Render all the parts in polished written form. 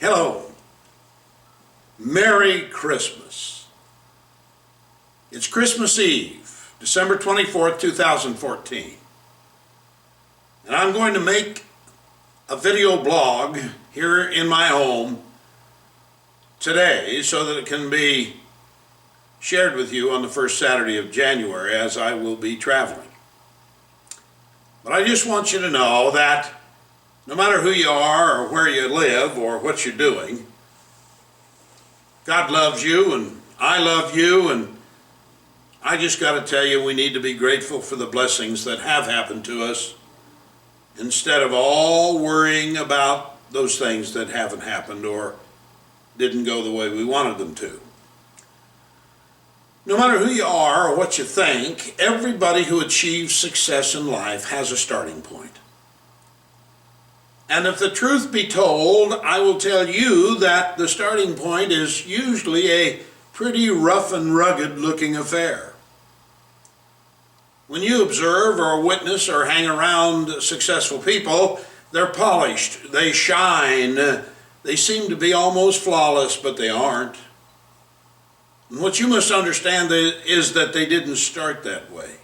Hello. Merry Christmas. It's Christmas Eve, December 24th, 2014. And I'm going to make a video blog here in my home today so that it can be shared with you on the first Saturday of January as I will be traveling. But I just want you to know that no matter who you are or where you live or what you're doing, God loves you and I love you, and I just got to tell you we need to be grateful for the blessings that have happened to us instead of all worrying about those things that haven't happened or didn't go the way we wanted them to. No matter who you are or what you think, everybody who achieves success in life has a starting point. And if the truth be told, I will tell you that the starting point is usually a pretty rough and rugged looking affair. When you observe or witness or hang around successful people, they're polished, they shine, they seem to be almost flawless, but they aren't. And what you must understand is that they didn't start that way.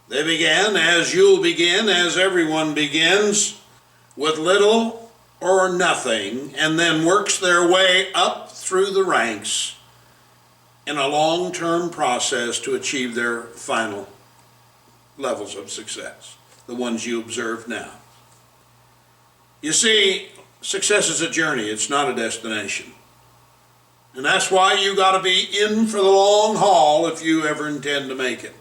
They began, as you'll begin, as everyone begins, with little or nothing, and then works their way up through the ranks in a long-term process to achieve their final levels of success, the ones you observe now. You see, success is a journey, it's not a destination. And that's why you got to be in for the long haul if you ever intend to make it.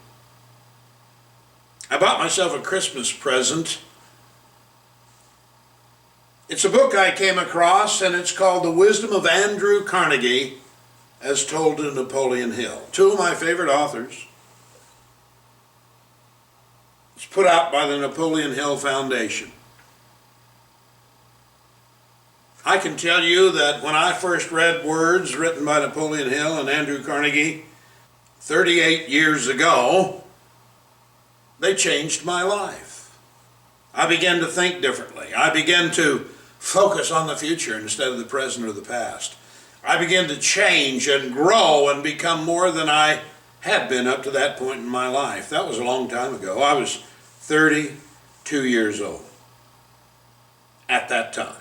I bought myself a Christmas present. It's a book I came across, and it's called The Wisdom of Andrew Carnegie, as told to Napoleon Hill. Two of my favorite authors. It's put out by the Napoleon Hill Foundation. I can tell you that when I first read words written by Napoleon Hill and Andrew Carnegie 38 years ago, they changed my life. I began to think differently. I began to focus on the future instead of the present or the past. I began to change and grow and become more than I had been up to that point in my life. That was a long time ago. I was 32 years old at that time.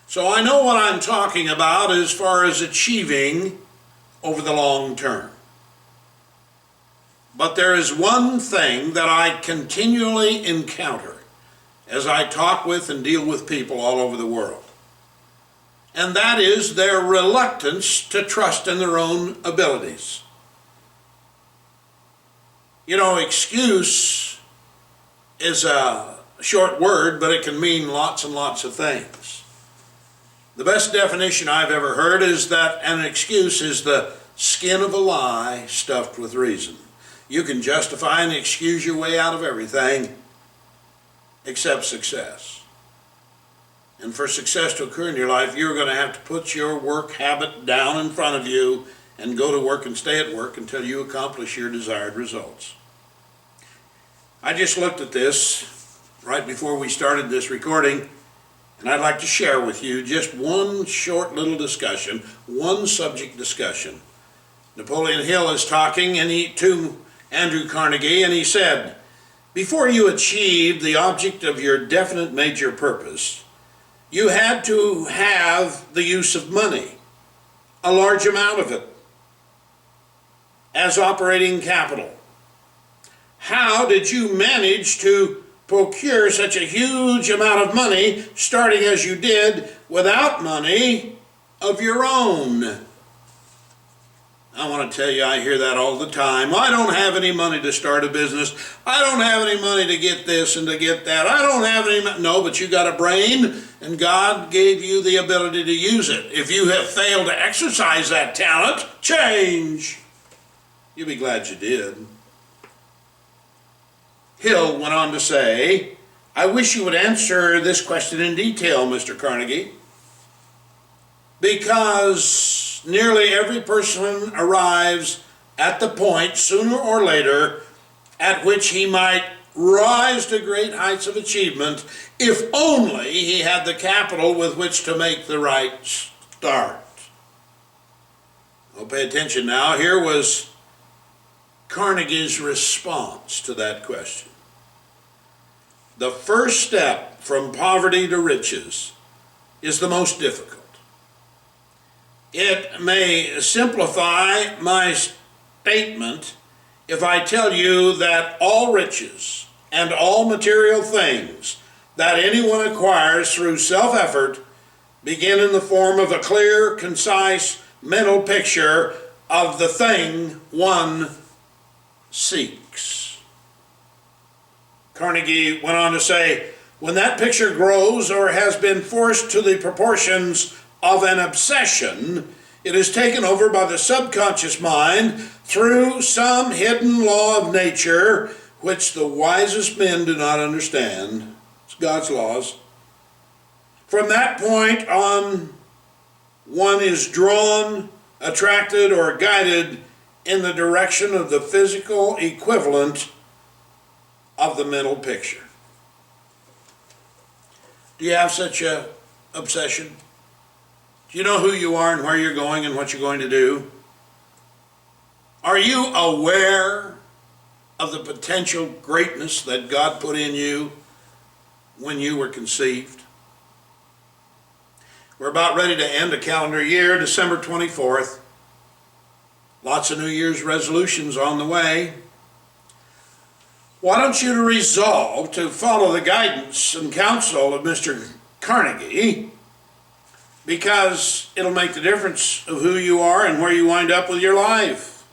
So I know what I'm talking about as far as achieving over the long term. But there is one thing that I continually encounter as I talk with and deal with people all over the world. And that is their reluctance to trust in their own abilities. You know, excuse is a short word, but it can mean lots and lots of things. The best definition I've ever heard is that an excuse is the skin of a lie stuffed with reason. You can justify and excuse your way out of everything except success. And for success to occur in your life, you're going to have to put your work habit down in front of you and go to work and stay at work until you accomplish your desired results. I just looked at this right before we started this recording, and I'd like to share with you just one short little discussion, one subject discussion. Napoleon Hill is talking to Andrew Carnegie, and he said, "Before you achieved the object of your definite major purpose, you had to have the use of money, a large amount of it, as operating capital. How did you manage to procure such a huge amount of money, starting as you did, without money of your own?" I want to tell you, I hear that all the time. I don't have any money to start a business. I don't have any money to get this and to get that. I don't have any money. No, but you got a brain, and God gave you the ability to use it. If you have failed to exercise that talent, change. You'll be glad you did. Hill went on to say, "I wish you would answer this question in detail, Mr. Carnegie, because nearly every person arrives at the point, sooner or later, at which he might rise to great heights of achievement if only he had the capital with which to make the right start. Well, pay attention now. Here was Carnegie's response to that question. The first step from poverty to riches is the most difficult. It may simplify my statement if I tell you that all riches and all material things that anyone acquires through self-effort begin in the form of a clear, concise mental picture of the thing one seeks. Carnegie went on to say, when that picture grows or has been forced to the proportions of an obsession, it is taken over by the subconscious mind through some hidden law of nature which the wisest men do not understand. It's God's laws. From that point on, one is drawn, attracted, or guided in the direction of the physical equivalent of the mental picture. Do you have such an obsession? Do you know who you are and where you're going and what you're going to do? Are you aware of the potential greatness that God put in you when you were conceived? We're about ready to end a calendar year, December 24th. Lots of New Year's resolutions on the way. Why don't you resolve to follow the guidance and counsel of Mr. Carnegie, because it'll make the difference of who you are and where you wind up with your life.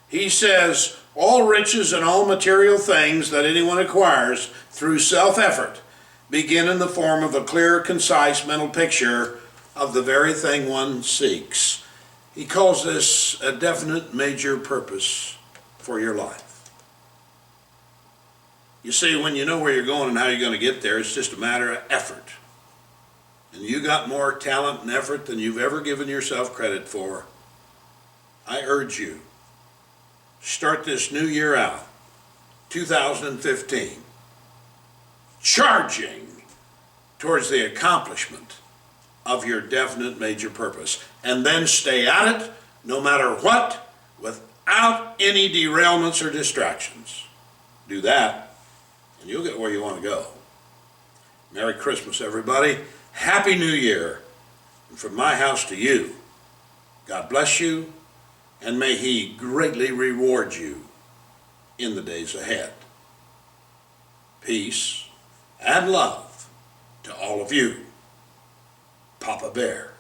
He says, all riches and all material things that anyone acquires through self-effort begin in the form of a clear, concise mental picture of the very thing one seeks. He calls this a definite major purpose for your life. You see, when you know where you're going and how you're going to get there, it's just a matter of effort. And you got more talent and effort than you've ever given yourself credit for. I urge you, start this new year out, 2015, charging towards the accomplishment of your definite major purpose. And then stay at it, no matter what, without any derailments or distractions. Do that, and you'll get where you want to go. Merry Christmas, everybody. Happy New Year. And from my house to you, God bless you, and may He greatly reward you in the days ahead. Peace and love to all of you. Papa Bear.